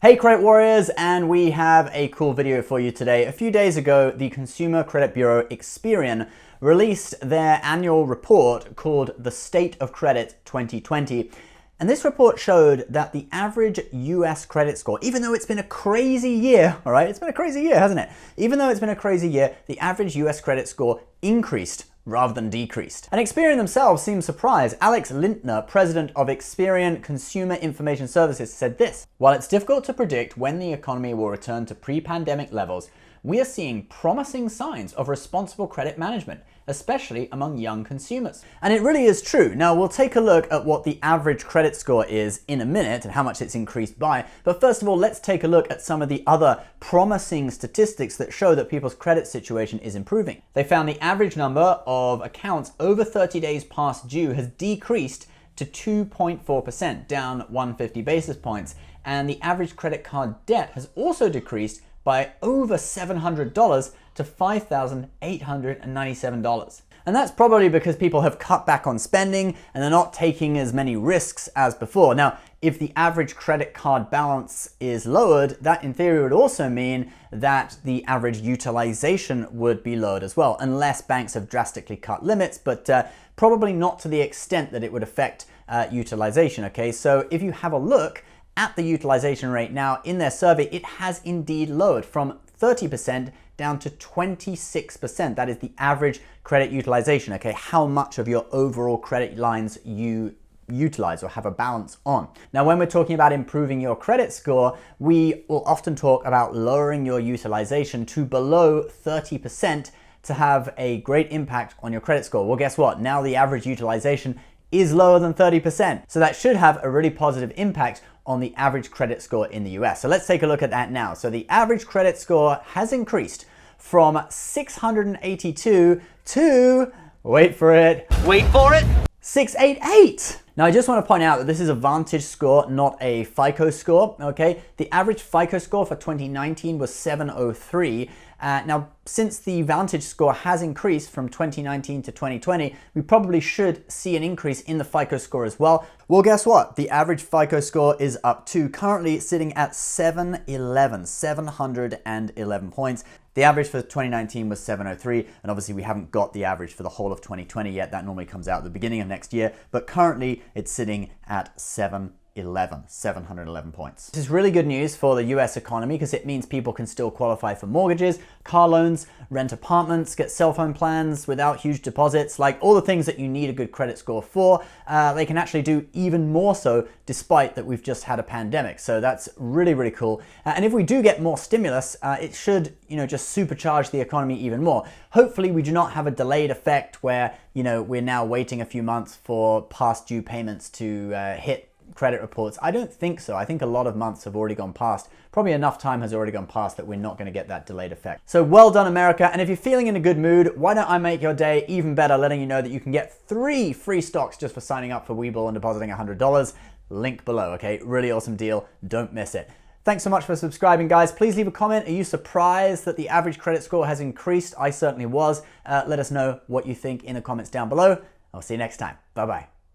Hey Credit Warriors, and we have a cool video for you today. A few days ago, the Consumer Credit Bureau Experian released their annual report called The State of Credit 2020. And this report showed that the average US credit score, even though it's been a crazy year, all right, it's been a crazy year, hasn't it? Even though it's been a crazy year, the average US credit score increased rather than decreased. And Experian themselves seemed surprised. Alex Lintner, president of Experian Consumer Information Services, said this: "While it's difficult to predict when the economy will return to pre-pandemic levels, we are seeing promising signs of responsible credit management, especially among young consumers." And it really is true. Now, we'll take a look at what the average credit score is in a minute and how much it's increased by. But first of all, let's take a look at some of the other promising statistics that show that people's credit situation is improving. They found the average number of accounts over 30 days past due has decreased to 2.4%, down 150 basis points. And the average credit card debt has also decreased by over $700 to $5,897. And that's probably because people have cut back on spending and they're not taking as many risks as before. Now, if the average credit card balance is lowered, that in theory would also mean that the average utilization would be lowered as well, unless banks have drastically cut limits, but probably not to the extent that it would affect utilization, okay? So if you have a look at the utilization rate now in their survey, it has indeed lowered from 30% down to 26%. That is the average credit utilization, okay? How much of your overall credit lines you utilize or have a balance on. Now, when we're talking about improving your credit score, we will often talk about lowering your utilization to below 30% to have a great impact on your credit score. Well, guess what? Now the average utilization is lower than 30%. So that should have a really positive impact on the average credit score in the US. So let's take a look at that now. So the average credit score has increased from 682 to, wait for it, 688. Now, I just want to point out that this is a VantageScore, not a FICO score, okay? The average FICO score for 2019 was 703. Now, since the VantageScore has increased from 2019 to 2020, we probably should see an increase in the FICO score as well. Well, guess what? The average FICO score is up too, currently sitting at 711 points. The average for 2019 was 703, and obviously we haven't got the average for the whole of 2020 yet. That normally comes out at the beginning of next year, but currently it's sitting at 711 points. This is really good news for the US economy because it means people can still qualify for mortgages, car loans, rent apartments, get cell phone plans without huge deposits, like all the things that you need a good credit score for. They can actually do even more so despite that we've just had a pandemic. So that's really, really cool. And if we do get more stimulus, it should, just supercharge the economy even more. Hopefully we do not have a delayed effect where, we're now waiting a few months for past due payments to hit credit reports. I don't think so. I think a lot of months have already gone past. Probably enough time has already gone past that we're not going to get that delayed effect. So well done, America. And if you're feeling in a good mood, why don't I make your day even better, letting you know that you can get 3 free stocks just for signing up for Webull and depositing $100. Link below, okay? Really awesome deal. Don't miss it. Thanks so much for subscribing, guys. Please leave a comment. Are you surprised that the average credit score has increased? I certainly was. Let us know what you think in the comments down below. I'll see you next time. Bye-bye.